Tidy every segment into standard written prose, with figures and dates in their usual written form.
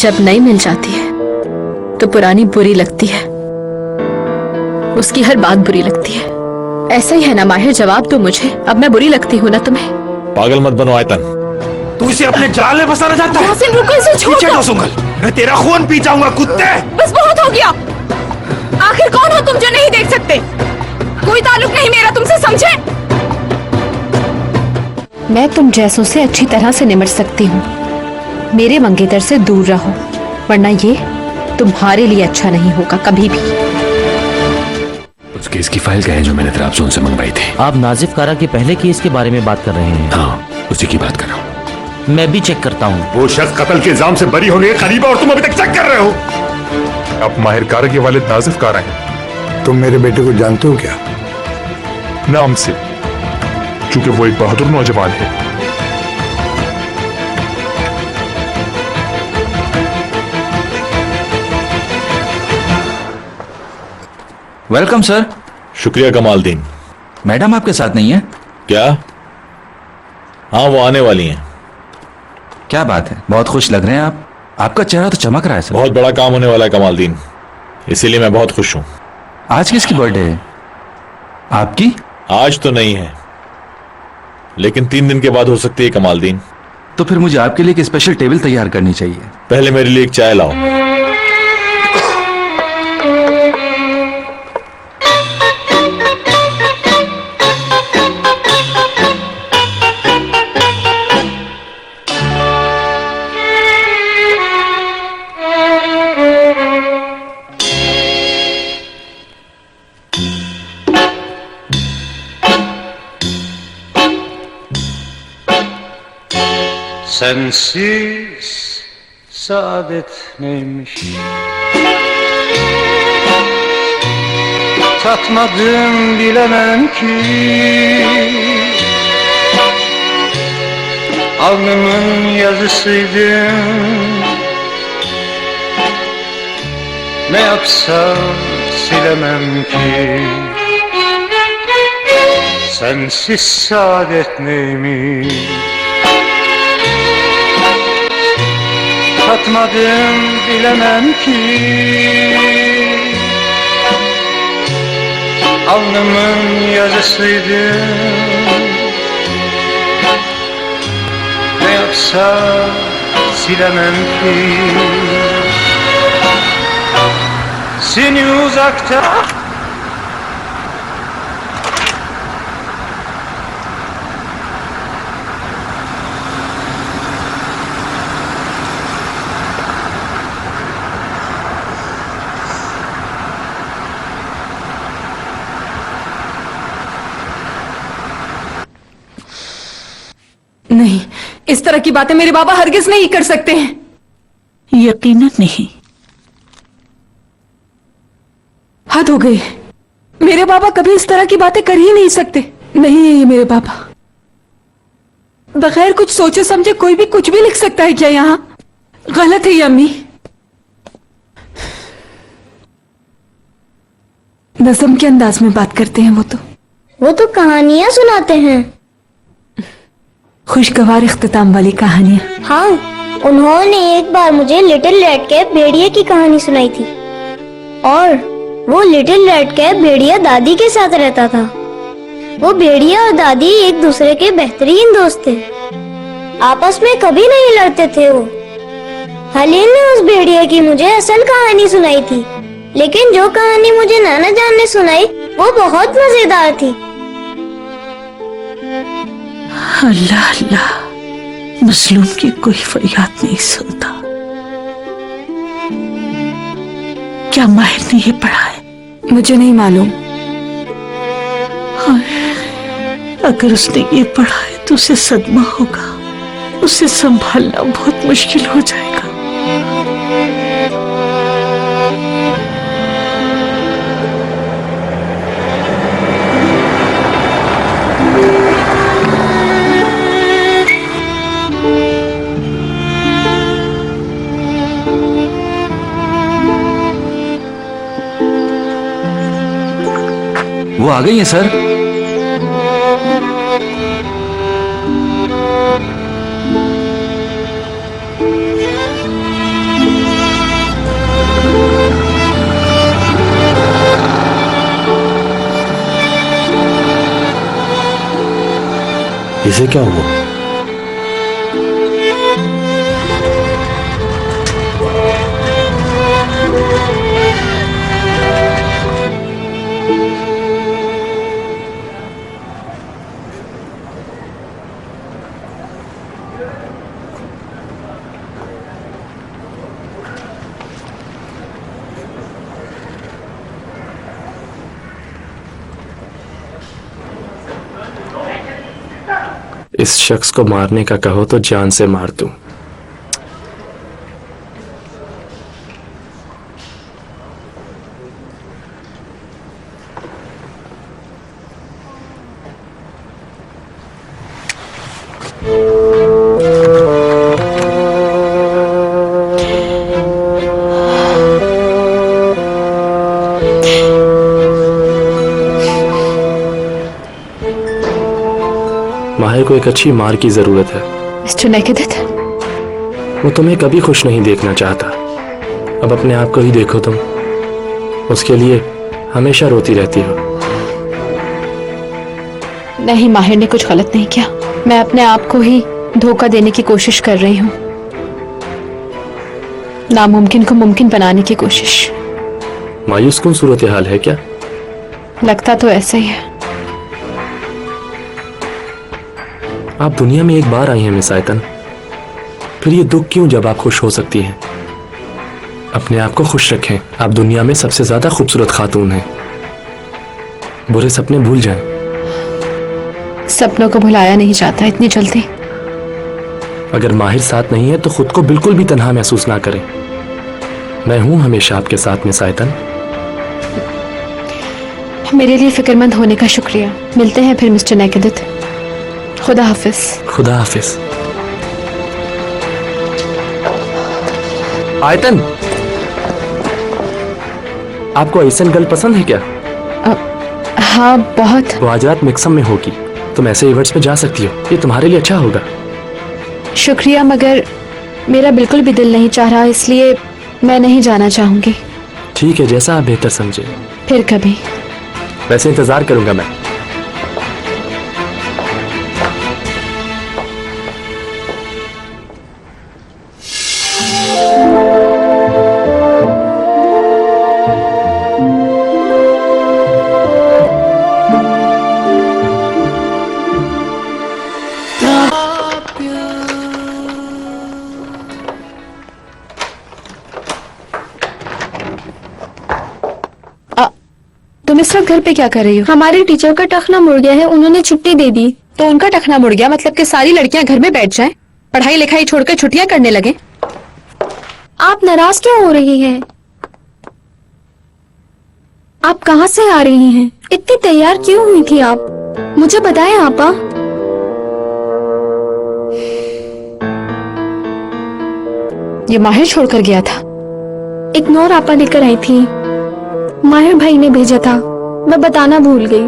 जब नई मिल जाती है तो पुरानी बुरी लगती है, उसकी हर बात बुरी लगती है। ऐसा ही है ना माहिर? जवाब दो मुझे, अब मैं बुरी लगती हूँ ना तुम्हें? पागल मत बनो आयतन, तू इसे अपने जाल में फंसाना चाहता है? यासीन रुको, इसे छोड़ दो। सुंगल, मैं तेरा खून पी जाऊंगा कुत्ते। बस बहुत हो गया। आखिर कौन हो तुम जो नहीं देख सकते? कोई ताल्लुक नहीं मेरा तुमसे, समझे? मैं तुम जैसों से अच्छी तरह से निमट सकती हूँ। मेरे मंगेतर से दूर रहो, वरना ये तुम्हारे लिए अच्छा नहीं होगा कभी भी। उस केस की फाइल क्या है जो मैंने त्राबजोन से मंगवाई थी? आप नाजिफ कारा के पहले केस के बारे में बात कर रहे हैं? हाँ, उसी की बात कर रहा हूँ। मैं भी चेक करता हूँ। वो शख्स कत्ल के इल्जाम से बरी होने के करीब है और तुम अभी तक चेक कर रहे हो। आप माहिर कारा के वालिद नाजिफ कारा हैं। तुम मेरे बेटे को जानते हो क्या? नाम से, क्योंकि वो एक बहादुर नौजवान है। Welcome sir. शुक्रिया कमालदीन। मैडम आपके साथ नहीं है क्या? हाँ, वो आने वाली हैं। क्या बात है, बहुत खुश लग रहे हैं आप। आपका चेहरा तो चमक रहा है सर। बहुत बड़ा काम होने वाला है कमालदीन, इसीलिए मैं बहुत खुश हूँ। आज किसकी बर्थडे है? आपकी? आज तो नहीं है, लेकिन 3 दिन के बाद हो सकती है कमालदीन। तो फिर मुझे आपके लिए एक स्पेशल टेबल तैयार करनी चाहिए। पहले मेरे लिए एक चाय लाओ। Sensiz saadet neymiş? Tatmadım bilemem ki. Alnımın yazısıydın. Ne yapsam silemem ki. Sensiz saadet neymiş? Tatmadım bilemem ki. Alnımın yazısıydı. Ne yapsam silemem ki. Seni uzakta नहीं, इस तरह की बातें मेरे बाबा हरगिज नहीं कर सकते हैं। यकीनन नहीं। हद हो गई, मेरे बाबा कभी इस तरह की बातें कर ही नहीं सकते। नहीं है ये मेरे बाबा। बगैर कुछ सोचे समझे कोई भी कुछ भी लिख सकता है क्या यहाँ? गलत है ये अम्मी। नज़म के अंदाज में बात करते हैं वो तो कहानियाँ सुनाते हैं, खुशगवार इख्तिताम वाली कहानियाँ। हाँ, उन्होंने एक बार मुझे लिटिल रेड कैप भेड़िया की कहानी सुनाई थी और वो लिटिल रेड कैप भेड़िया दादी के साथ रहता था। वो भेड़िया और दादी एक दूसरे के बेहतरीन दोस्त थे, आपस में कभी नहीं लड़ते थे। वो हलील ने उस भेड़िया की मुझे असल कहानी सुनाई थी, लेकिन जो कहानी मुझे नाना जान ने सुनाई वो बहुत मजेदार थी। अल्लाह अल्लाह, मजलूम की कोई फरियाद नहीं सुनता। क्या माहिर ने ये पढ़ा है? मुझे नहीं मालूम। अगर उसने ये पढ़ा है तो उसे सदमा होगा, उसे संभालना बहुत मुश्किल हो जाएगा। वो आ गई है सर। इसे क्या हुआ? इस शख्स को मारने का कहो तो जान से मार दूं। माहिर को एक अच्छी मार की जरूरत है। मिस्टर नेकेदित, वो तुम्हें कभी खुश नहीं देखना चाहता। अब अपने आप को ही देखो तुम, उसके लिए हमेशा रोती रहती हो। नहीं, माहिर ने कुछ गलत नहीं किया। मैं अपने आप को ही धोखा देने की कोशिश कर रही हूँ, नामुमकिन को मुमकिन बनाने की कोशिश। मायूस कौन सूरत हाल है क्या? लगता तो ऐसा ही है। आप दुनिया में एक बार आई हैं मिस आयतन, फिर ये दुख क्यों जब आप खुश हो सकती हैं? अपने आप को खुश रखें। आप दुनिया में सबसे ज्यादा खूबसूरत खातून हैं। बुरे सपने भूल जाएं। सपनों को भुलाया नहीं जाता इतनी जल्दी। अगर माहिर साथ नहीं है तो खुद को बिल्कुल भी तन्हा महसूस ना करें। मैं हूं हमेशा आपके साथ मिस आयतन। मेरे लिए फिक्रमंद होने का शुक्रिया। मिलते हैं फिर मिस्टर नेकेदित। खुदा हाफिज। खुदा हाफिज। आयतन, आपको ऐसन गर्ल पसंद है क्या? हाँ, बहुत। वो आज रात मिक्सम में होगी, तुम ऐसे इवेंट्स पे जा सकती हो। ये तुम्हारे लिए अच्छा होगा। शुक्रिया, मगर मेरा बिल्कुल भी दिल नहीं चाह रहा, इसलिए मैं नहीं जाना चाहूंगी। ठीक है, जैसा आप बेहतर समझे। फिर कभी। वैसे इंतजार करूंगा मैं। तुम इस वक्त घर पे क्या कर रही हो? हमारे टीचर का टखना मुड़ गया है, उन्होंने छुट्टी दे दी। तो उनका टखना मुड़ गया मतलब कि सारी लड़कियां घर में बैठ जाएं, पढ़ाई लिखाई छोड़कर छुट्टियां करने लगे? आप नाराज क्यों हो रही हैं? आप कहाँ से आ रही हैं? इतनी तैयार क्यों हुई थी आप? मुझे बताएं आपा। ये माहिर छोड़कर गया था। एक नोर आपा लेकर आई थी, माहिर भाई ने भेजा था, मैं बताना भूल गई।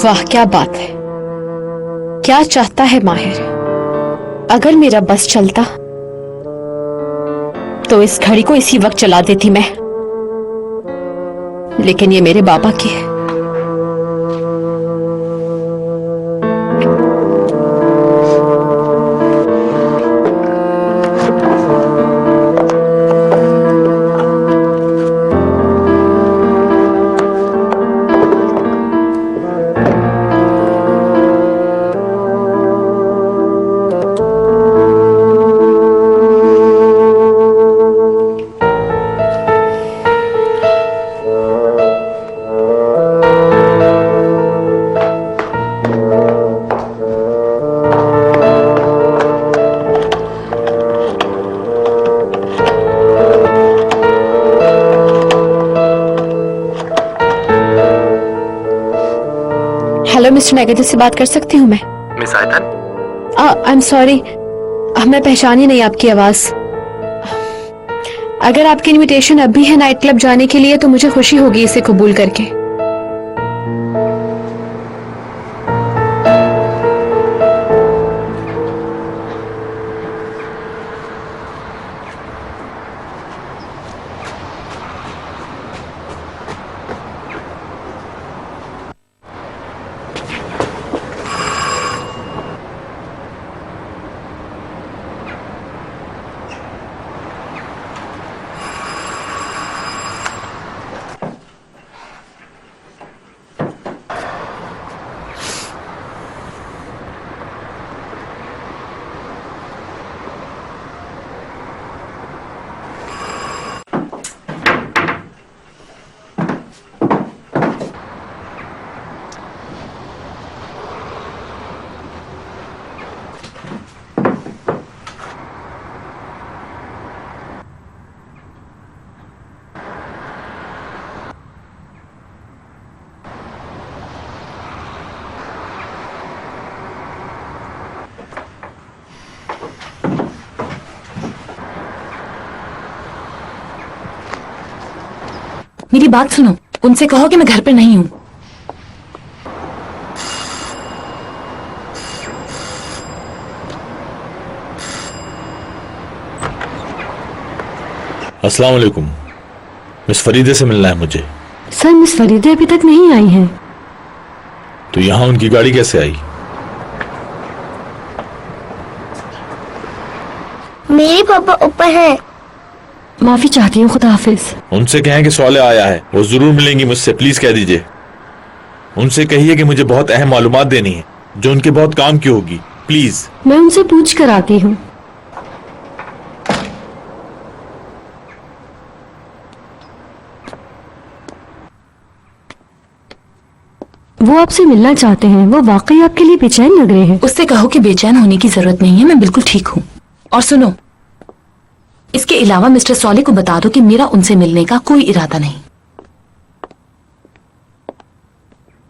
वाह, क्या बात है। क्या चाहता है माहिर? अगर मेरा बस चलता तो इस घड़ी को इसी वक्त चला देती मैं, लेकिन ये मेरे बाबा की है। हेलो मिस्टर नेगेटिव से बात कर सकती हूँ मैं? मिस आयतन, आई एम सॉरी, मैं पहचानी नहीं आपकी आवाज। अगर आपकी इनविटेशन अब भी है नाइट क्लब जाने के लिए तो मुझे खुशी होगी इसे कबूल करके। मेरी बात सुनो, उनसे कहो कि मैं घर पे नहीं हूँ। अस्सलाम वालेकुम। मिस फरीदे से मिलना है मुझे। सर, मिस फरीदे अभी तक नहीं आई हैं। तो यहाँ उनकी गाड़ी कैसे आई? मेरे पापा ऊपर हैं। माफी चाहती हूँ, खुदा हाफिज। उनसे कहें कि सौले आया है, वो जरूर मिलेंगी मुझसे, प्लीज कह दीजिए। उनसे कहिए कि मुझे बहुत अहम मालूमात देनी है जो उनके बहुत काम की होगी, प्लीज। मैं उनसे पूछ कर आती हूँ। वो आपसे मिलना चाहते हैं। वो वाकई आपके लिए बेचैन लग रहे हैं। उससे कहो कि बेचैन होने की जरूरत नहीं है, मैं बिल्कुल ठीक हूँ। और सुनो, इसके अलावा मिस्टर सॉले को बता दो कि मेरा उनसे मिलने का कोई इरादा नहीं।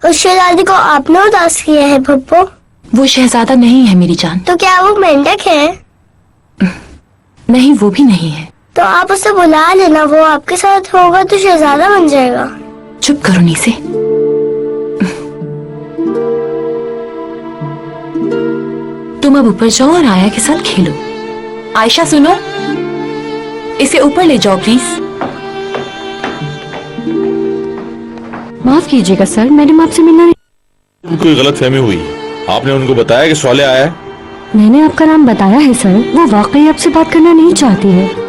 उस शहजादी को आपने उदास किया है पप्पू। वो शहजादा नहीं है मेरी जान। तो क्या वो मेंढक है? नहीं, वो भी नहीं है। तो आप उसे बुला लेना, वो आपके साथ होगा तो शहजादा बन जाएगा। चुप करो नीसे। तुम अब ऊपर जाओ और आया के साथ खेलो। आयशा सुनो, इसे ऊपर ले जाओ प्लीज। माफ कीजिएगा सर, मैडम आपसे मिलना नहीं। कोई गलत फहमी हुई। आपने उनको बताया कि सौले आया है? मैंने आपका नाम बताया है सर। वो वाकई आपसे बात करना नहीं चाहती है।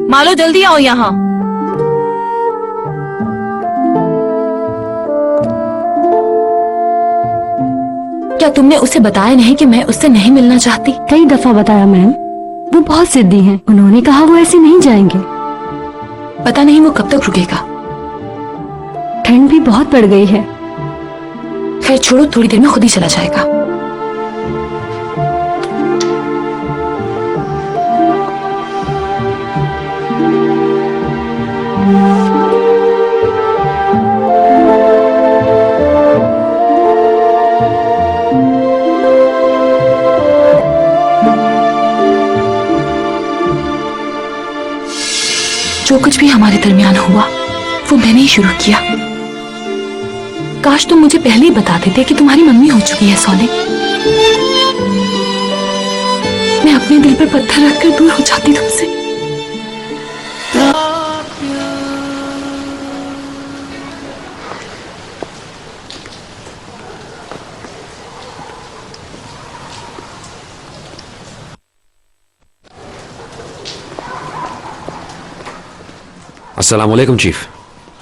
मालो, जल्दी आओ यहाँ। क्या तुमने उसे बताया नहीं कि मैं उससे नहीं मिलना चाहती? कई दफा बताया मैम। वो बहुत जिद्दी हैं। उन्होंने कहा वो ऐसे नहीं जाएंगे। पता नहीं वो कब तक रुकेगा। ठंड भी बहुत बढ़ गई है। खैर छोड़ो, थोड़ी देर में खुद ही चला जाएगा। जो कुछ भी हमारे दरमियान हुआ वो मैंने ही शुरू किया। काश तुम मुझे पहले ही बता देते कि तुम्हारी मम्मी हो चुकी है सौले। मैं अपने दिल पर पत्थर रखकर दूर हो जाती तुमसे। अस्सलाम वालेकुम चीफ।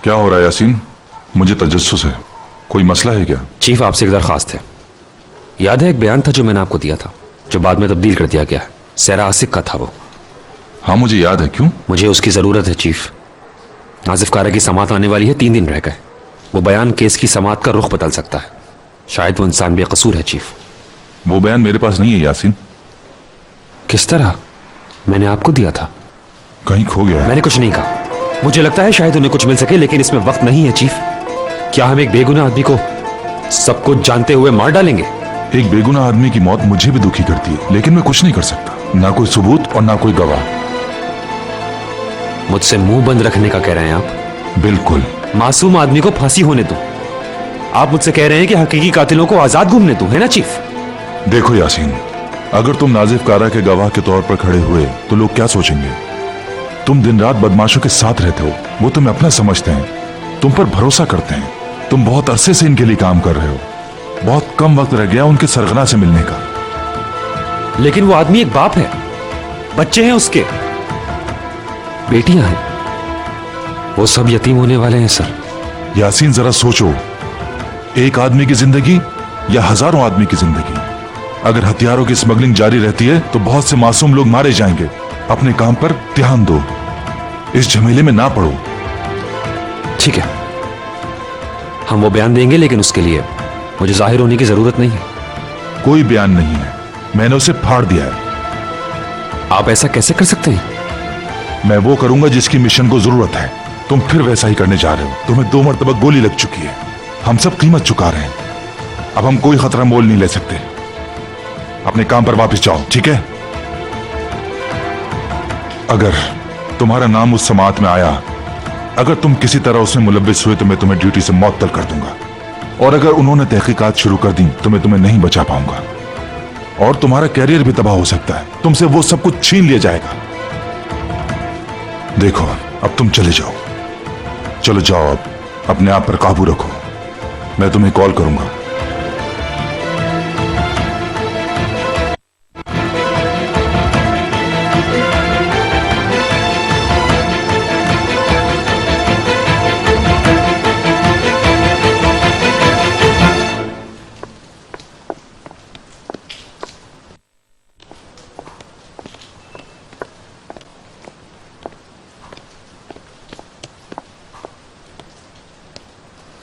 क्या हो रहा है यासीन? मुझे तजस्सुस है, कोई मसला है क्या? चीफ, आपसे एक दरखास्त है। याद है एक बयान था जो मैंने आपको दिया था, जो बाद में तब्दील कर दिया गया है। सहरा आसिक का था वो। हाँ मुझे याद है। क्यों? मुझे उसकी ज़रूरत है चीफ। नाजिफ कारा की समात आने वाली है, 3 दिन रह गए। वो बयान केस की समात का रुख बदल सकता है। शायद वो इंसान बेकसूर है चीफ। वो बयान मेरे पास नहीं है यासीन। किस तरह? मैंने आपको दिया था। कहीं खो गया है? मैंने कुछ नहीं कहा। मुझे लगता है शायद उन्हें कुछ मिल सके, लेकिन इसमें वक्त नहीं है चीफ। क्या हम एक बेगुनाह आदमी को सब कुछ जानते हुए मार डालेंगे? एक बेगुनाह आदमी की मौत मुझे भी दुखी करती है, लेकिन मैं कुछ नहीं कर सकता। ना कोई सबूत और ना कोई गवाह। मुझसे मुंह बंद रखने का कह रहे हैं आप? बिल्कुल। मासूम आदमी को फांसी होने दो। आप मुझसे कह रहे हैं कि हकीकी कातिलों को आजाद घूमने दो, है ना चीफ? देखो यासीन, अगर तुम नाजिफ कारा के गवाह के तौर पर खड़े हुए तो लोग क्या सोचेंगे? तुम दिन रात बदमाशों के साथ रहते हो, वो तुम्हें अपना समझते हैं, तुम पर भरोसा करते हैं। तुम बहुत अरसे से इनके लिए काम कर रहे हो। बहुत कम वक्त रह गया उनके सरगना से मिलने का। लेकिन वो आदमी एक बाप है, बच्चे हैं उसके, बेटियां हैं, वो सब यतीम होने वाले हैं सर। यासीन जरा सोचो, एक आदमी की जिंदगी या हजारों आदमी की जिंदगी? अगर हथियारों की स्मगलिंग जारी रहती है तो बहुत से मासूम लोग मारे जाएंगे। अपने काम पर ध्यान दो, इस झमेले में ना पड़ो। ठीक है, हम वो बयान देंगे, लेकिन उसके लिए मुझे जाहिर होने की जरूरत नहीं है। कोई बयान नहीं है, मैंने उसे फाड़ दिया है। आप ऐसा कैसे कर सकते हैं? मैं वो करूंगा जिसकी मिशन को जरूरत है। तुम फिर वैसा ही करने जा रहे हो। तुम्हें 2 मरतबा गोली लग चुकी है। हम सब कीमत चुका रहे हैं। अब हम कोई खतरा मोल नहीं ले सकते। अपने काम पर वापस जाओ, ठीक है? अगर तुम्हारा नाम उस समात में आया, अगर तुम किसी तरह उसमें मुलव्विस हुए तो मैं तुम्हें ड्यूटी से मुअत्तल कर दूंगा। और अगर उन्होंने तहकीकात शुरू कर दी तो मैं तुम्हें नहीं बचा पाऊंगा और तुम्हारा कैरियर भी तबाह हो सकता है। तुमसे वो सब कुछ छीन लिया जाएगा। देखो, अब तुम चले जाओ। चलो जाओ, अब अपने आप पर काबू रखो। मैं तुम्हें कॉल करूंगा।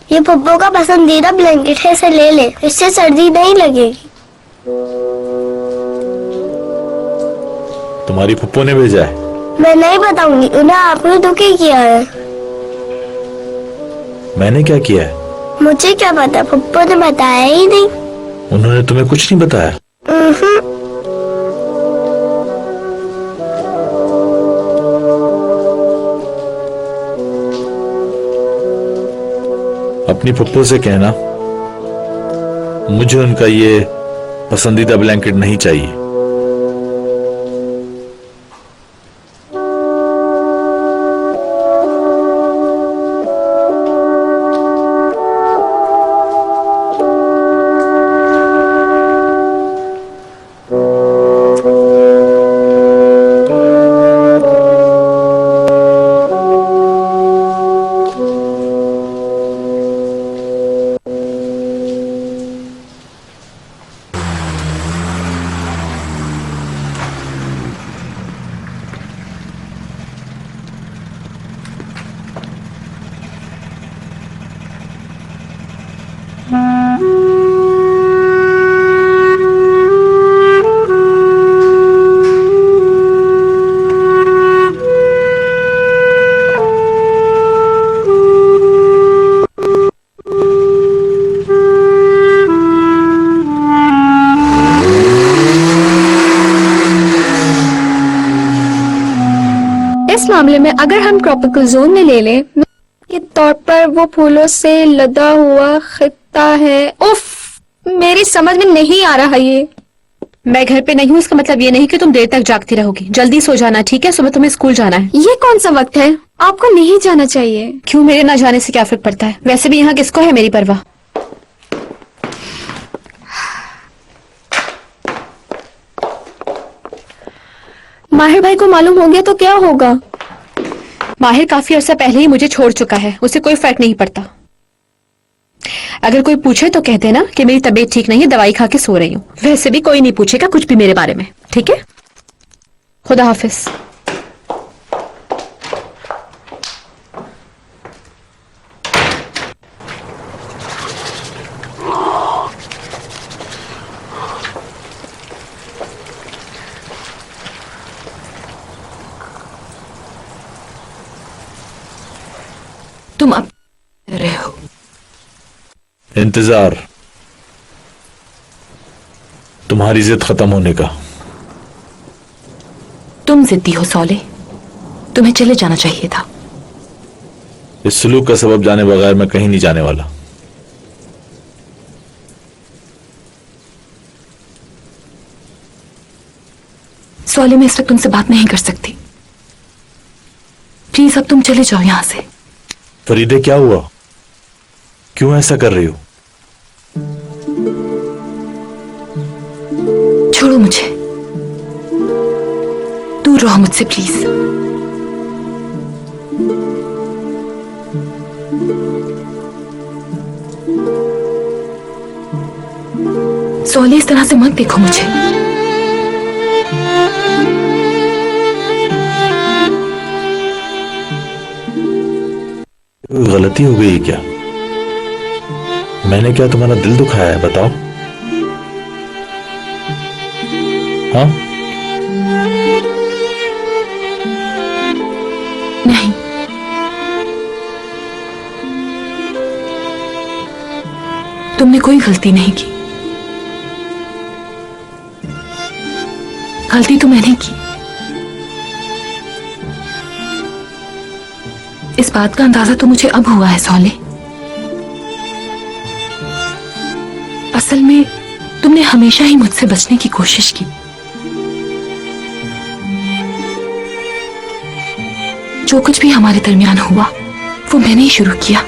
ये पप्पू का पसंदीदा ब्लैंकेट है, इसे ले ले, इससे सर्दी नहीं लगेगी। तुम्हारी पप्पू ने भेजा है? मैं नहीं बताऊंगी, उन्हें आपने दुखी किया है। मैंने क्या किया है? मुझे क्या पता, पप्पू ने बताया ही नहीं। उन्होंने तुम्हें कुछ नहीं बताया? अपनी पप्पू से कहना मुझे उनका ये पसंदीदा ब्लैंकेट नहीं चाहिए। इस मामले में अगर हम ट्रॉपिकल जोन में ले लें के तौर पर, वो फूलों से लदा हुआ खित्ता है। उफ, मेरी समझ में नहीं आ रहा ये। मैं घर पे नहीं हूँ, इसका मतलब ये नहीं कि तुम देर तक जागती रहोगी। जल्दी सो जाना, ठीक है? सुबह तुम्हें स्कूल जाना है। ये कौन सा वक्त है? आपको नहीं जाना चाहिए। क्यों, मेरे ना जाने से क्या फर्क पड़ता है? वैसे भी यहाँ किसको है मेरी परवाह। माहिर भाई को मालूम हो गया तो क्या होगा? माहिर काफी अर्सा पहले ही मुझे छोड़ चुका है, उसे कोई फर्क नहीं पड़ता। अगर कोई पूछे तो कह देना कि मेरी तबीयत ठीक नहीं है, दवाई खा के सो रही हूँ। वैसे भी कोई नहीं पूछेगा कुछ भी मेरे बारे में, ठीक है? खुदा हाफिज। तुम अब रहे हो। इंतजार तुम्हारी जिद खत्म होने का। तुम जिद्दी हो सौले, तुम्हें चले जाना चाहिए था। इस सलूक का सबब जाने बगैर मैं कहीं नहीं जाने वाला। सौले, मैं इस वक्त तुमसे बात नहीं कर सकती। प्लीज अब तुम चले जाओ यहां से। फरीदे क्या हुआ? क्यों ऐसा कर रही हो? छोड़ो मुझे, दूर रहो मुझसे प्लीज। सौले, इस तरह से मत देखो मुझे। गलती हो गई क्या? मैंने क्या तुम्हारा दिल दुखाया है? बताओ। हाँ? नहीं, तुमने कोई गलती नहीं की। गलती तो मैंने की। इस बात का अंदाजा तो मुझे अब हुआ है सौले। असल में तुमने हमेशा ही मुझसे बचने की कोशिश की। जो कुछ भी हमारे दरमियान हुआ वो मैंने ही शुरू किया।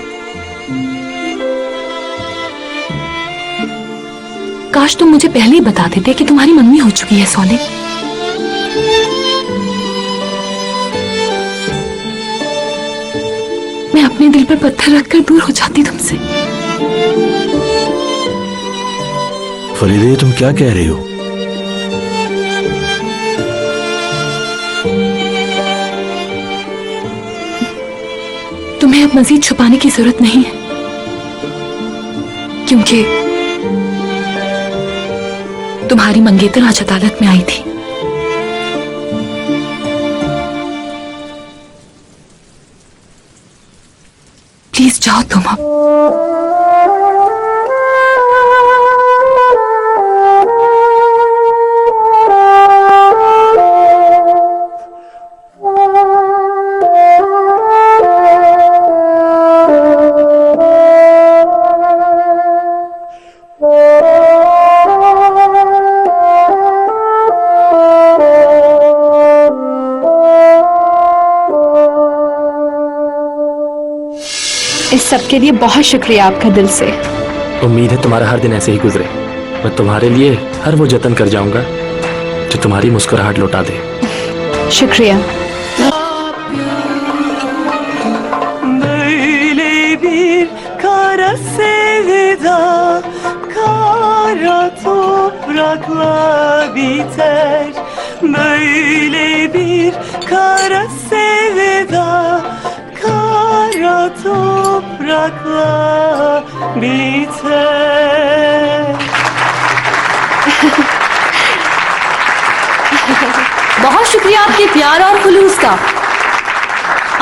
काश तुम मुझे पहले ही बता देते कि तुम्हारी मम्मी हो चुकी है सौले। मैं अपने दिल पर पत्थर रखकर दूर हो जाती तुमसे। फरीदे, तुम क्या कह रही हो? तुम्हें अब मजीद छुपाने की जरूरत नहीं है, क्योंकि तुम्हारी मंगेतर आज अदालत में आई थी। प्लीज जाओ तुम अब। इस सब के लिए बहुत शुक्रिया आपका दिल से। उम्मीद है तुम्हारा हर दिन ऐसे ही गुजरे। मैं तुम्हारे लिए हर वो जतन कर जाऊंगा जो तुम्हारी मुस्कुराहट लौटा दे। शुक्रिया। Böyle bir kara sevda, kara toprakla biter. Böyle bir kara sevda, kara toprakla biter. बहुत शुक्रिया आपके प्यार और खुलूस का।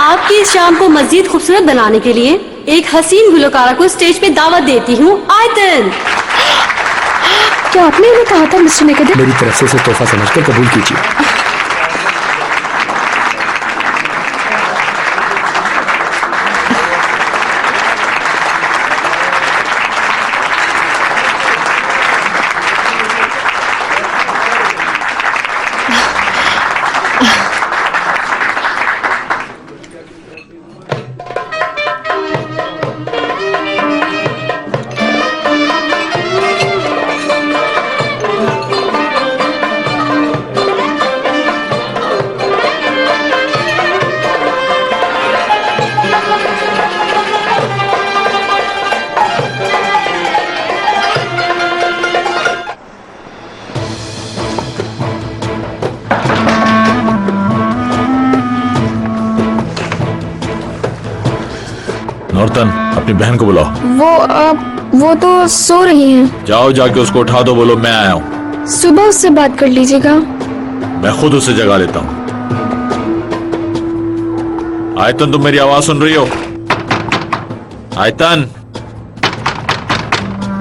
आपकी इस शाम को मजीद खूबसूरत बनाने के लिए एक हसीन गुलकारा को स्टेज पे दावत देती हूँ। आयतन, क्या आपने उन्हें कहा था मिस्टर निकदर? मेरी तरफ से इसे तोहफा समझकर कबूल कीजिए। नौरतन, अपनी बहन को बुलाओ। वो तो सो रही हैं। जाओ, जाके उसको उठा दो, बोलो मैं आया हूँ। सुबह उससे बात कर लीजिएगा। मैं खुद उसे जगा लेता हूँ। आयतन, तुम मेरी आवाज सुन रही हो? आयतन,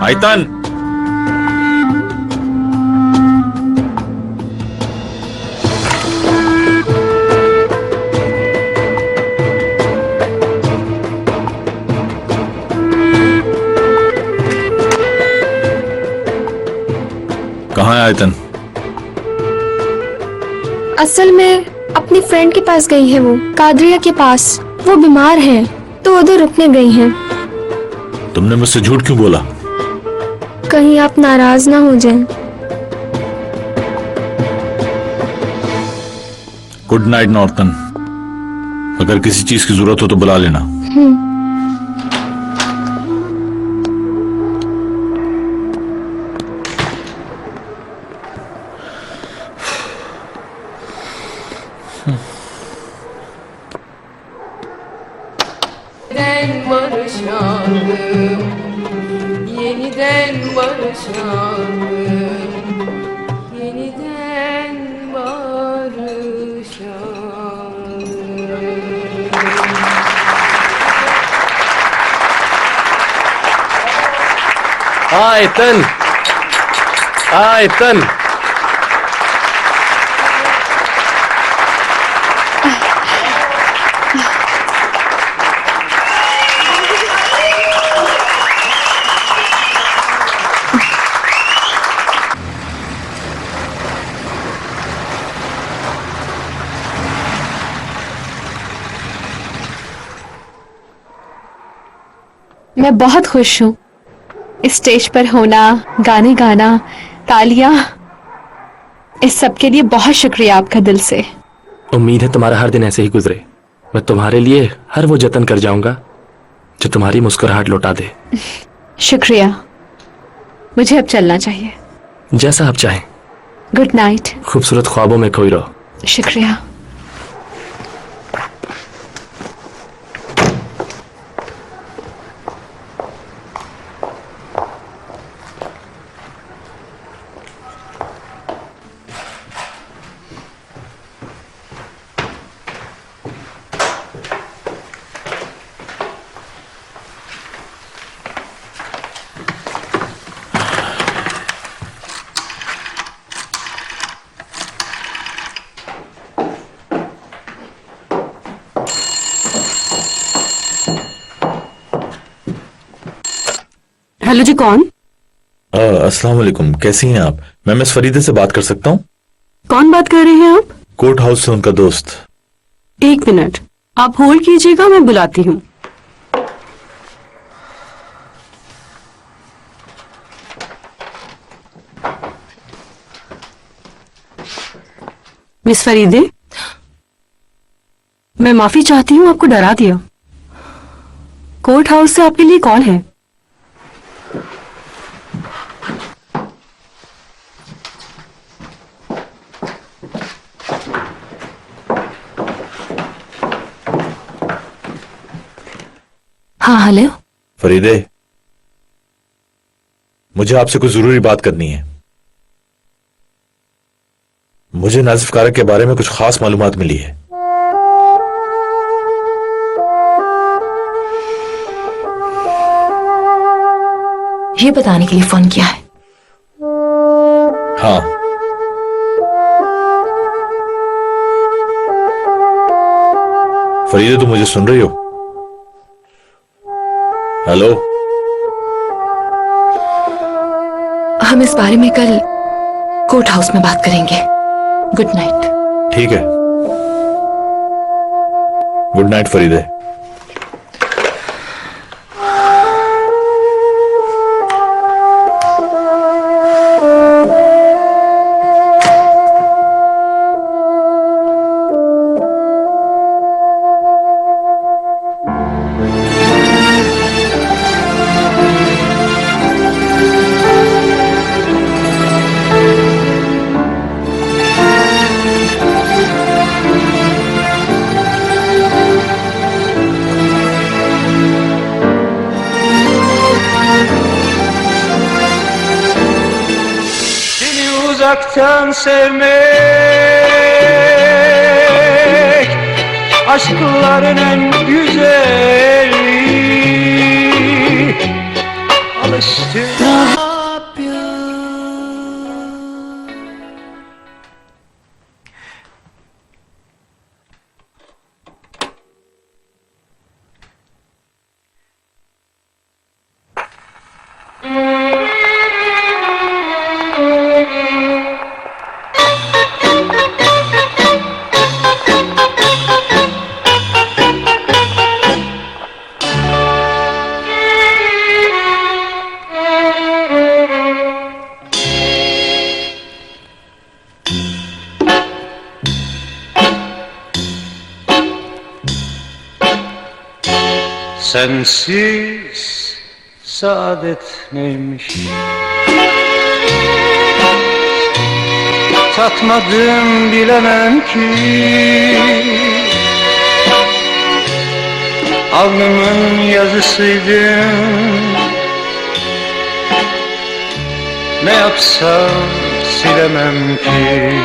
आयतन, कहाँ है आयतन? असल में अपनी फ्रेंड के पास गई है, वो कादरिया के पास। वो बीमार है तो उधर रुकने गई हैं। तुमने मुझसे झूठ क्यों बोला? कहीं आप नाराज ना हो जाएं। गुड नाइट नॉर्तन। अगर किसी चीज की जरूरत हो तो बुला लेना। Yeniden barışalım, yeniden barışalım. आयतन, आयतन। मैं बहुत खुश हूँ। इस स्टेज पर होना, गाने गाना, तालियां, इस सब के लिए बहुत शुक्रिया आपका दिल से। उम्मीद है तुम्हारा हर दिन ऐसे ही गुजरे। मैं तुम्हारे लिए हर वो जतन कर जाऊंगा जो तुम्हारी मुस्कुराहट लौटा दे। शुक्रिया। मुझे अब चलना चाहिए। जैसा आप चाहें। Good night. खूबसूरत ख्वाबों में खोई रहो। शुक्रिया। हेलो जी, कौन? अस्सलाम वालेकुम, कैसी हैं आप? मैं मिस फरीदे से बात कर सकता हूँ? कौन बात कर रहे हैं आप? कोर्ट हाउस से उनका दोस्त। एक मिनट, आप होल्ड कीजिएगा, मैं बुलाती हूँ। मिस फरीदे, मैं माफी चाहती हूँ, आपको डरा दिया। कोर्ट हाउस से आपके लिए कॉल है। हाँ हेलो। फरीदे, मुझे आपसे कुछ जरूरी बात करनी है। मुझे नाजिफ कारक के बारे में कुछ खास मालूमात मिली है। ये बताने के लिए फोन किया है? हाँ। फरीदे, तुम मुझे सुन रही हो? हेलो। हम इस बारे में कल कोर्ट हाउस में बात करेंगे। Good night. ठीक है, good night Feride. Uzaktan sevmek, aşkların en güzeli. alıştım. Sensiz saadet neymiş? Tatmadım bilemem ki. Alnımın yazısıydın. Ne yapsam silemem ki.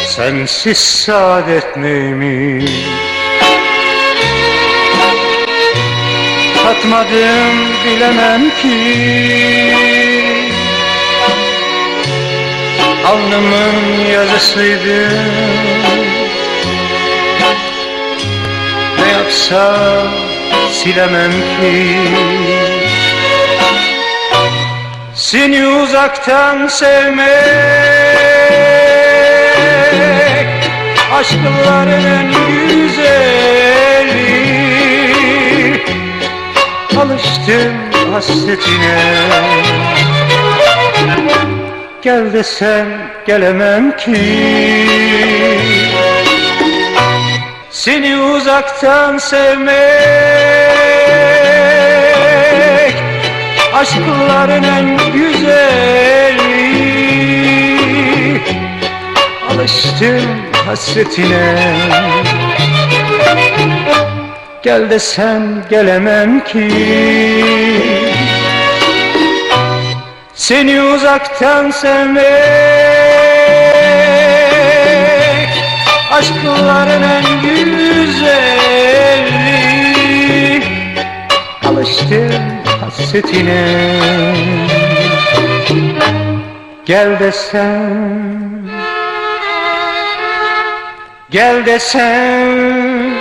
Sensiz saadet neymiş? Tatmadım bilemem ki. Alnımın yazısıydı. Ne yapsam silemem ki. Seni uzaktan sevmek aşkların en güzeli. Alıştım hasretine. Gel desem gelemem ki. Seni uzaktan sevmek aşkların en güzeli. Alıştım hasretine. Gel desem gelemem ki. Seni uzaktan sevmek aşkların en güzeli. Alıştım hasretine. Gel desem, gel desem,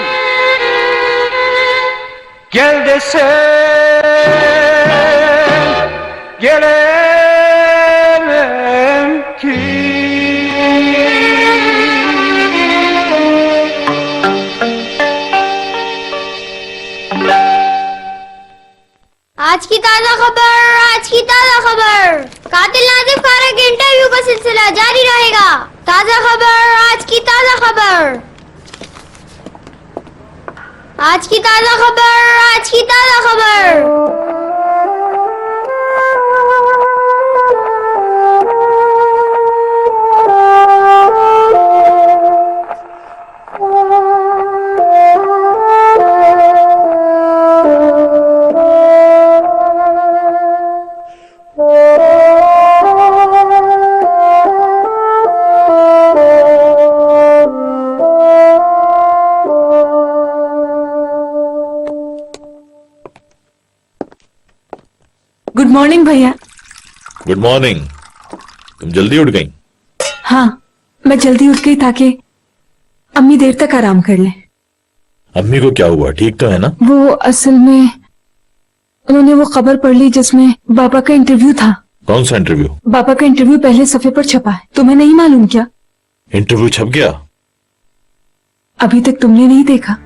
gel desem gelemem ki. आज की ताजा खबर, आज की ताजा खबर। कातिल नाजिफ कारा के इंटरव्यू का सिलसिला जारी रहेगा। ताजा खबर, आज की ताजा खबर। आज की ताजा खबर, आज की ताजा खबर। गुड मॉर्निंग भैया। Good morning. तुम जल्दी उठ गई? हाँ, मैं जल्दी उठ गई ताकि अम्मी देर तक आराम कर लें। अम्मी को क्या हुआ? ठीक तो है ना? वो असल में उन्होंने वो खबर पढ़ ली जिसमें बाबा का इंटरव्यू था। कौन सा इंटरव्यू? बाबा का इंटरव्यू पहले सफे पर छपा है। तुम्हें नहीं मालूम क्या? इंटरव्यू छप गया? अभी तक तुमने नहीं देखा?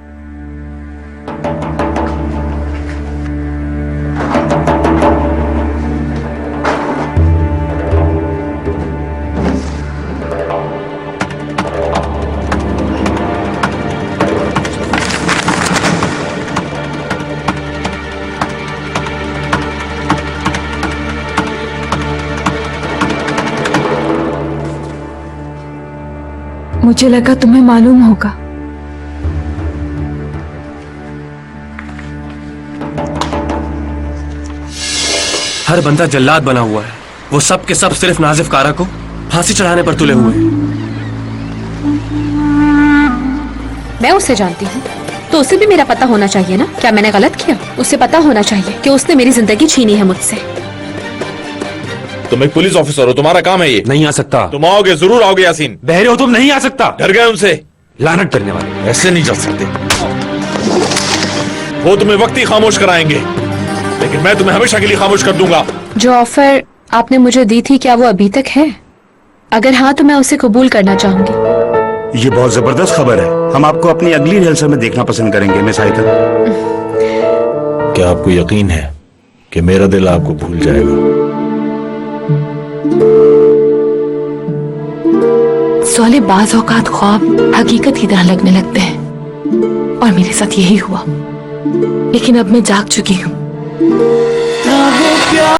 मुझे लगा तुम्हें मालूम होगा। हर बंदा जल्लाद बना हुआ है। वो सब के सब सिर्फ नाजिफ कारा को फांसी चढ़ाने पर तुले हुए हैं। मैं उसे जानती हूँ। तो उसे भी मेरा पता होना चाहिए ना। क्या मैंने गलत किया? उसे पता होना चाहिए कि उसने मेरी जिंदगी छीनी है मुझसे। तुम एक पुलिस ऑफिसर हो, तुम्हारा काम है ये। नहीं आ सकता। तुम आओगे, जरूर आओगे यासीन। बहरे हो तुम, नहीं आ सकता। डर गए उनसे? लानत करने वाले। ऐसे नहीं जा सकते। वो तुम्हें वक्त ही खामोश कराएंगे, लेकिन मैं तुम्हें हमेशा के लिए खामोश कर दूंगा। जो ऑफर आपने मुझे दी थी, क्या वो अभी तक है? अगर हाँ तो मैं उसे कबूल करना चाहूंगी। ये बहुत जबरदस्त खबर है। हम आपको अपनी अगली रिहर्सल में देखना पसंद करेंगे मिस आयतन। क्या आपको यकीन है कि मेरा दिल आपको भूल जाएगा? सौले बाज औकात ख्वाब हकीकत की तरह लगने लगते हैं, और मेरे साथ यही हुआ। लेकिन अब मैं जाग चुकी हूँ।